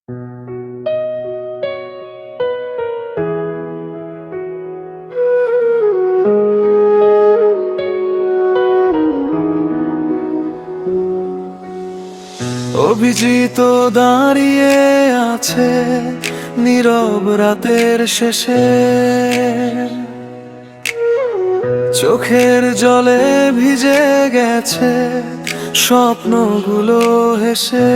অভিজিৎ দাঁড়িয়ে আছে নীরব রাতের শেষে, চোখের জলে ভিজে গেছে স্বপ্নগুলো হেসে।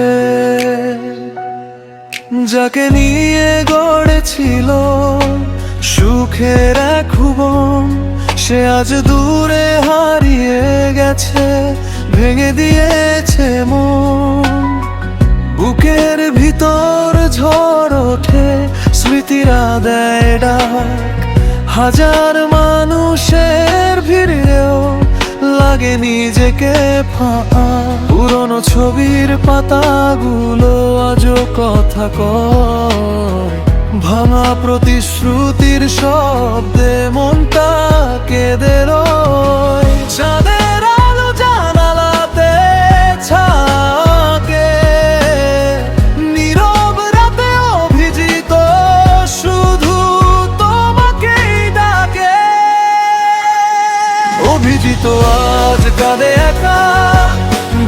যাকে নিয়ে গড়েছিল সুখের এক ভুবন, সে আজ দূরে হারিয়ে গেছে, ভেঙে দিয়েছে মন। বুকের ভিতর ঝড় ওঠে, স্মৃতিরা দেয় ডাক, হাজার মানুষের ভিড়েও লাগে নিজেকে ফাঁকা। পুরনো ছবির পাতাগুলো আজও কথা কয়, ভাঙা প্রতিশ্রুতির শব্দে মনটা কেঁদে রয়। চাঁদের আলো জানালাতে ছাকে, নীরব রাতে অভিজিৎ শুধু তোমাকেই ডাকে। অভিজিৎ আজ কাঁদে একা,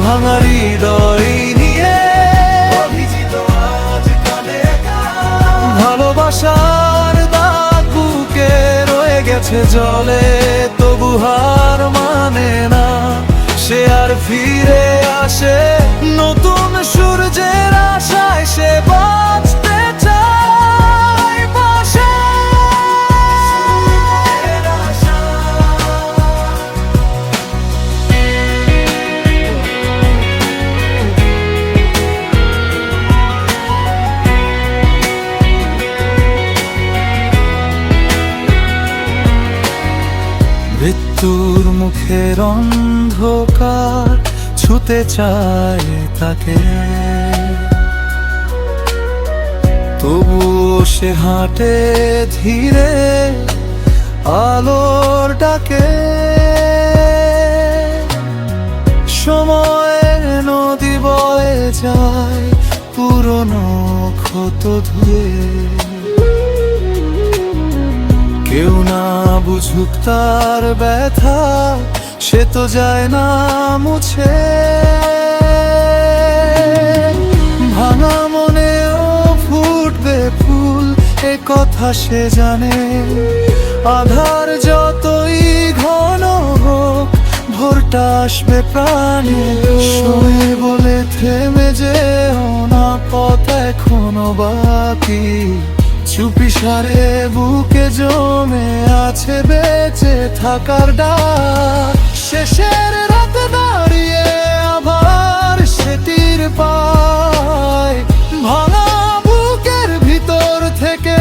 ভাঙা হৃদয় নিয়ে। অভিজিৎ আজ কাঁদে একা, ভালোবাসার দাগ বুকে রয়ে গেছে জলে, তবু হার মানে না। সে আর ফিরে আসে নতুন সূর্যের আশায়, সে বাঁচতে চায় পাশে। মৃত্যুর মুখের অন্ধকার ছুতে চায় তাকে, তবুও সে হাঁটে ধীরে আলোর ডাকে। সময়ের নদী বয়ে যায় পুরনো ক্ষত ধুয়ে, কেউ না বুঝুক তার ব্যথা, সে তো যায় না মুছে। ভাঙা মনেও ফুটবে ফুল, এ কথা সে জানে। আধার যতই ঘন হোক, ভোরটা আসবে প্রাণে। সময় বলে থেমে যেও না, পথ এখনো বাকি। চুপি সারে বুকে জমে আছে বেঁচে থাকার ডাক। শেষের রাতে দাঁড়িয়ে আবার সেটির পায়, ভাঙা বুকের ভিতর থেকে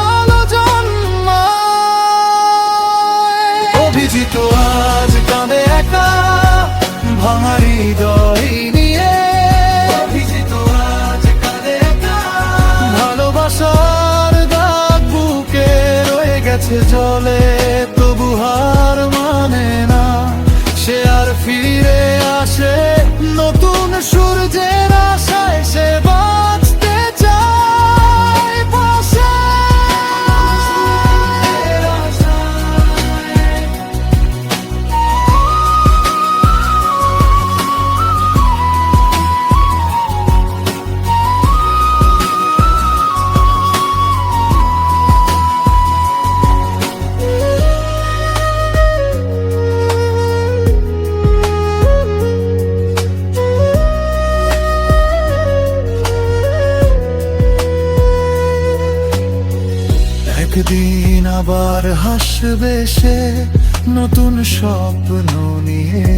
আলো জন্মায়। অভিজিৎ আজ কাঁদে একা, ভাঙা হৃদয় নিয়ে। অভিজিৎ আজ কাঁদে একা, ভালোবাসার দাগ বুকে রয়ে গেছে জলে, তবু হার মানে না। সে আর ফিরে আসে নতুন সূর্যের আশায়, সে বাঁচতে চায় পাশে। একদিন আবার হাসবে সে নতুন স্বপ্ন নিয়ে,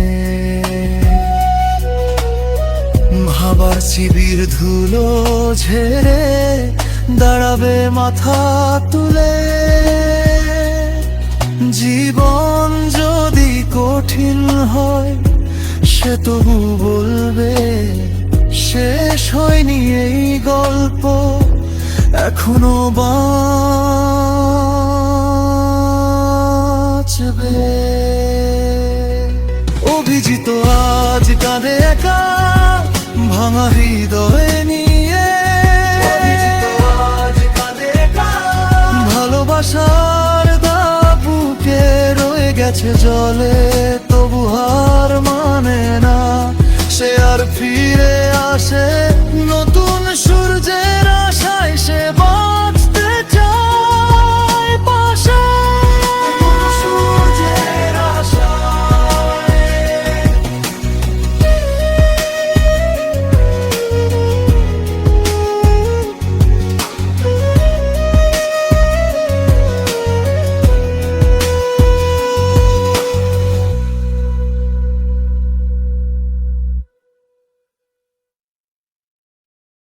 ভাবার চিবির ধুলো ঝেড়ে দাঁড়াবে মাথা তুলে। জীবন যদি কঠিন হয়, সে তবু বলবে শেষ হয়নি এই গল্প, এখনো বাঁচবে। অভিজিৎ আজ কাঁদে একা, ভাঙা হৃদয় নিয়ে। গেছে জলে